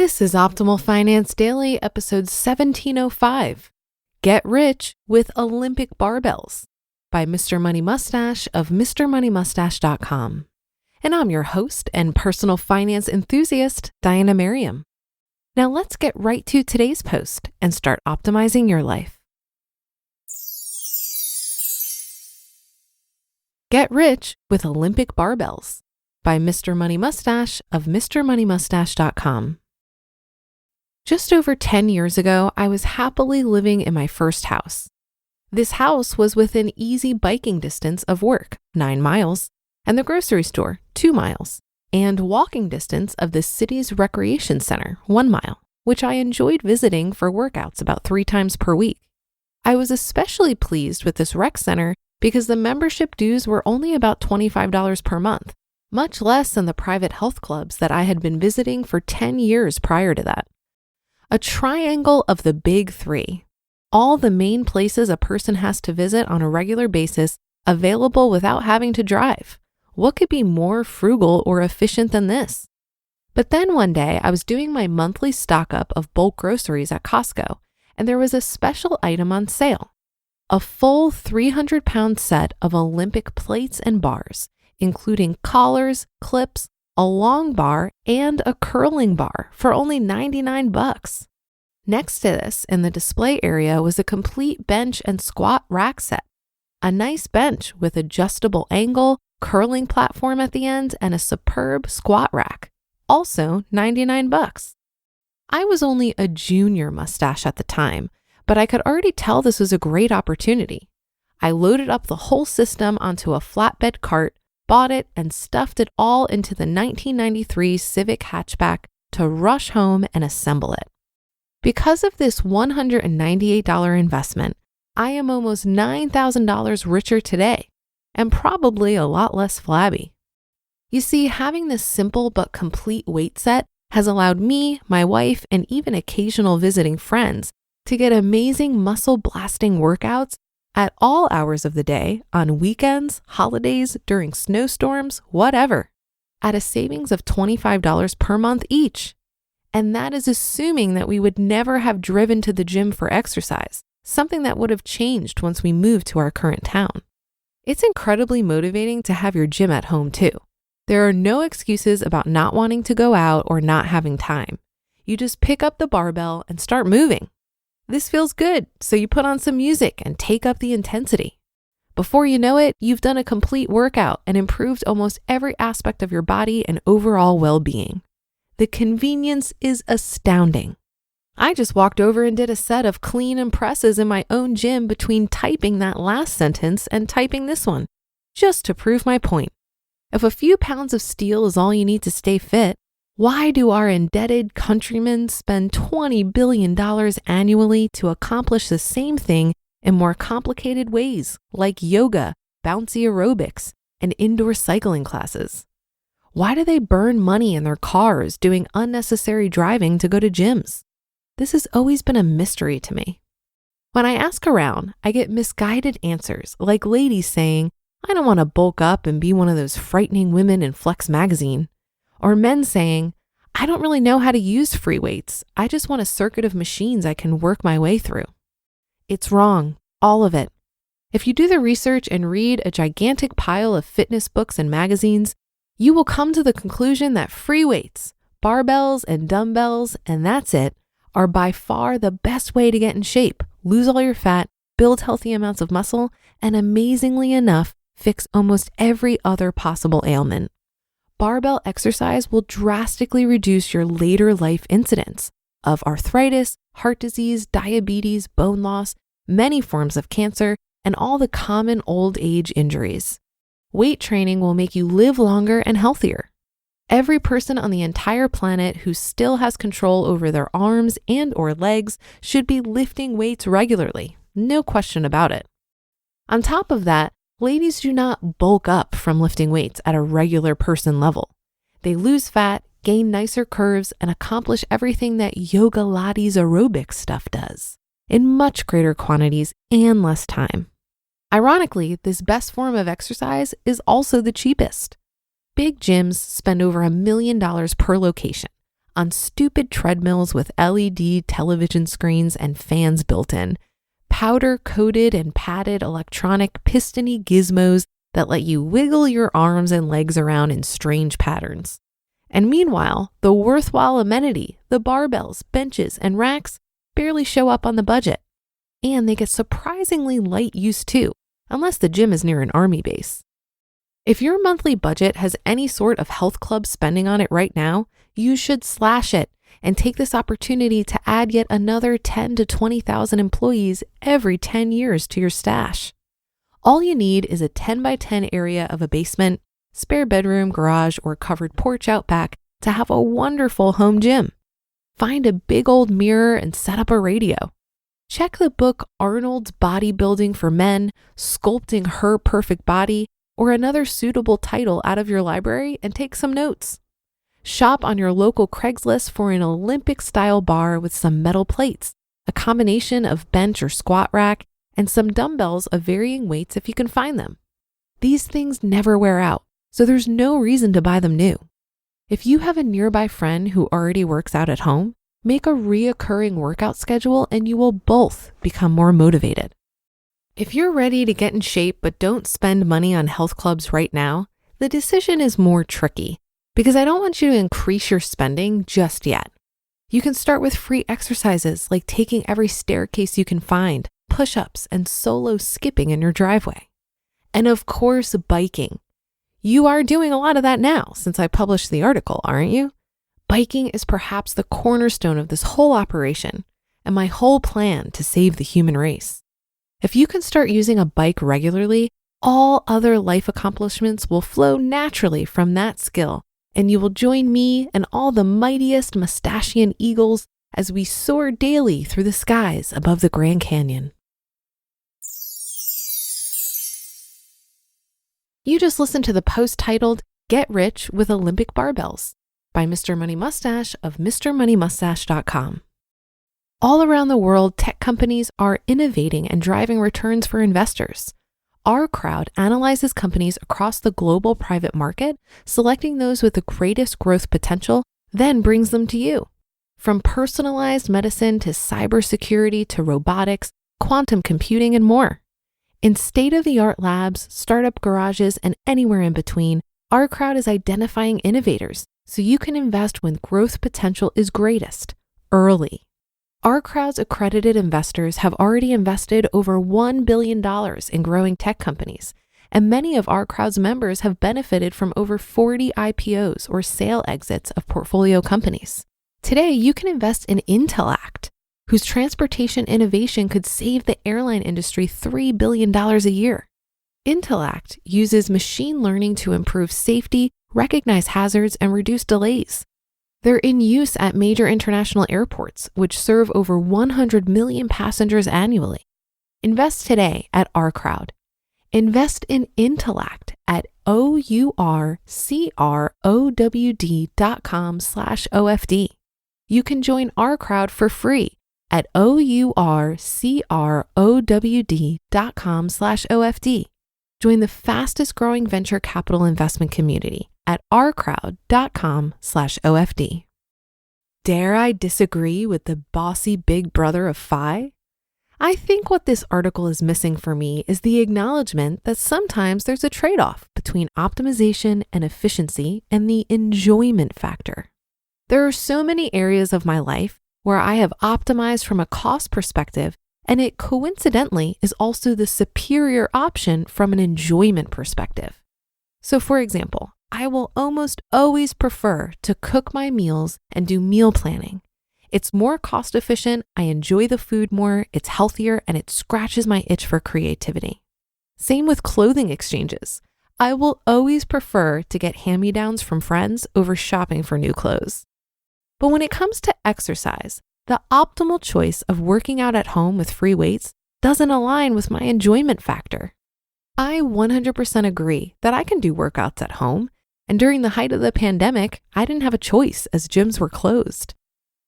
This is Optimal Finance Daily, episode 1705. Get Rich with Olympic Barbells by Mr. Money Mustache of MrMoneyMustache.com. And I'm your host and personal finance enthusiast, Diana Merriam. Now let's get right to today's post and start optimizing your life. Get Rich with Olympic Barbells by Mr. Money Mustache of MrMoneyMustache.com. Just over 10 years ago, I was happily living in my first house. This house was within easy biking distance of work, 9 miles, and the grocery store, 2 miles, and walking distance of the city's recreation center, 1 mile, which I enjoyed visiting for workouts about 3 times per week. I was especially pleased with this rec center because the membership dues were only about $25 per month, much less than the private health clubs that I had been visiting for 10 years prior to that. A triangle of the big 3. All the main places a person has to visit on a regular basis, available without having to drive. What could be more frugal or efficient than this? But then one day I was doing my monthly stock up of bulk groceries at Costco, and there was a special item on sale. A full 300-pound set of Olympic plates and bars, including collars, clips, a long bar, and a curling bar for only $99. Next to this, in the display area, was a complete bench and squat rack set. A nice bench with adjustable angle, curling platform at the end, and a superb squat rack. Also $99. I was only a junior mustache at the time, but I could already tell this was a great opportunity. I loaded up the whole system onto a flatbed cart, bought it, and stuffed it all into the 1993 Civic hatchback to rush home and assemble it. Because of this $198 investment, I am almost $9,000 richer today, and probably a lot less flabby. You see, having this simple but complete weight set has allowed me, my wife, and even occasional visiting friends to get amazing muscle-blasting workouts at all hours of the day, on weekends, holidays, during snowstorms, whatever, at a savings of $25 per month each. And that is assuming that we would never have driven to the gym for exercise, something that would have changed once we moved to our current town. It's incredibly motivating to have your gym at home too. There are no excuses about not wanting to go out or not having time. You just pick up the barbell and start moving. This feels good, so you put on some music and take up the intensity. Before you know it, you've done a complete workout and improved almost every aspect of your body and overall well-being. The convenience is astounding. I just walked over and did a set of clean and presses in my own gym between typing that last sentence and typing this one, just to prove my point. If a few pounds of steel is all you need to stay fit, why do our indebted countrymen spend $20 billion annually to accomplish the same thing in more complicated ways, like yoga, bouncy aerobics, and indoor cycling classes? Why do they burn money in their cars doing unnecessary driving to go to gyms? This has always been a mystery to me. When I ask around, I get misguided answers, like ladies saying, "I don't want to bulk up and be one of those frightening women in Flex magazine." Or men saying, "I don't really know how to use free weights. I just want a circuit of machines I can work my way through." It's wrong, all of it. If you do the research and read a gigantic pile of fitness books and magazines, you will come to the conclusion that free weights, barbells, and dumbbells, and that's it, are by far the best way to get in shape, lose all your fat, build healthy amounts of muscle, and amazingly enough, fix almost every other possible ailment. Barbell exercise will drastically reduce your later life incidence of arthritis, heart disease, diabetes, bone loss, many forms of cancer, and all the common old age injuries. Weight training will make you live longer and healthier. Every person on the entire planet who still has control over their arms and or legs should be lifting weights regularly, no question about it. On top of that, ladies do not bulk up from lifting weights at a regular person level. They lose fat, gain nicer curves, and accomplish everything that yoga lattes aerobic stuff does in much greater quantities and less time. Ironically, this best form of exercise is also the cheapest. Big gyms spend over $1 million per location. on stupid treadmills with LED television screens and fans built in, powder-coated and padded electronic pistony gizmos that let you wiggle your arms and legs around in strange patterns. And meanwhile, the worthwhile amenity, the barbells, benches, and racks barely show up on the budget. And they get surprisingly light use too, unless the gym is near an army base. If your monthly budget has any sort of health club spending on it right now, you should slash it and take this opportunity to add yet another 10 to 20,000 employees every 10 years to your stash. All you need is a 10 by 10 area of a basement, spare bedroom, garage, or covered porch out back to have a wonderful home gym. Find a big old mirror and set up a radio. Check the book Arnold's Bodybuilding for Men, Sculpting Her Perfect Body, or another suitable title out of your library and take some notes. Shop on your local Craigslist for an Olympic-style bar with some metal plates, a combination of bench or squat rack, and some dumbbells of varying weights if you can find them. These things never wear out, so there's no reason to buy them new. If you have a nearby friend who already works out at home, make a reoccurring workout schedule and you will both become more motivated. If you're ready to get in shape but don't spend money on health clubs right now, the decision is more tricky because I don't want you to increase your spending just yet. You can start with free exercises like taking every staircase you can find, push-ups, and solo skipping in your driveway. And of course, biking. You are doing a lot of that now since I published the article, aren't you? Biking is perhaps the cornerstone of this whole operation and my whole plan to save the human race. If you can start using a bike regularly, all other life accomplishments will flow naturally from that skill, and you will join me and all the mightiest Mustachian eagles as we soar daily through the skies above the Grand Canyon. You just listened to the post titled, Get Rich with Olympic Barbells by Mr. Money Mustache of MrMoneyMustache.com. All around the world, tech companies are innovating and driving returns for investors. Our crowd analyzes companies across the global private market, selecting those with the greatest growth potential, then brings them to you. From personalized medicine to cybersecurity to robotics, quantum computing, and more. In state-of-the-art labs, startup garages, and anywhere in between, our crowd is identifying innovators so you can invest when growth potential is greatest, early. Our crowd's accredited investors have already invested over $1 billion in growing tech companies, and many of our crowd's members have benefited from over 40 IPOs or sale exits of portfolio companies. Today, you can invest in Intellect, whose transportation innovation could save the airline industry $3 billion a year. Intellect uses machine learning to improve safety, recognize hazards, and reduce delays. They're in use at major international airports, which serve over 100 million passengers annually. Invest today at our crowd. Invest in Intellect at OURCROWD.com/OFD. You can join our crowd for free at OURCROWD.com/OFD. Join the fastest growing venture capital investment community at ourcrowd.com/OFD. Dare I disagree with the bossy big brother of FI? I think what this article is missing for me is the acknowledgement that sometimes there's a trade-off between optimization and efficiency and the enjoyment factor. There are so many areas of my life where I have optimized from a cost perspective, and it coincidentally is also the superior option from an enjoyment perspective. So for example, I will almost always prefer to cook my meals and do meal planning. It's more cost efficient, I enjoy the food more, it's healthier, and it scratches my itch for creativity. Same with clothing exchanges. I will always prefer to get hand-me-downs from friends over shopping for new clothes. But when it comes to exercise, the optimal choice of working out at home with free weights doesn't align with my enjoyment factor. I 100% agree that I can do workouts at home, and during the height of the pandemic, I didn't have a choice as gyms were closed.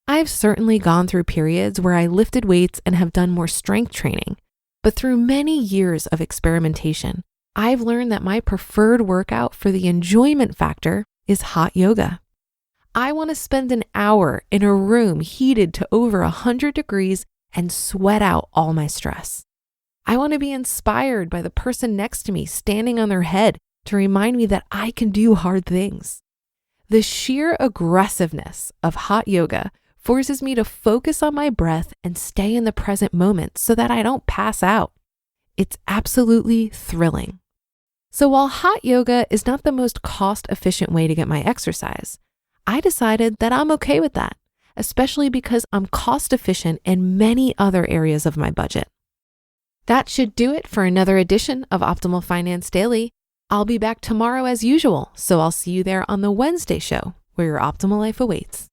I've certainly gone through periods where I lifted weights and have done more strength training, but through many years of experimentation, I've learned that my preferred workout for the enjoyment factor is hot yoga. I want to spend an hour in a room heated to over 100 degrees and sweat out all my stress. I want to be inspired by the person next to me standing on their head to remind me that I can do hard things. The sheer aggressiveness of hot yoga forces me to focus on my breath and stay in the present moment so that I don't pass out. It's absolutely thrilling. So while hot yoga is not the most cost-efficient way to get my exercise, I decided that I'm okay with that, especially because I'm cost-efficient in many other areas of my budget. That should do it for another edition of Optimal Finance Daily. I'll be back tomorrow as usual, so I'll see you there on the Wednesday show where your optimal life awaits.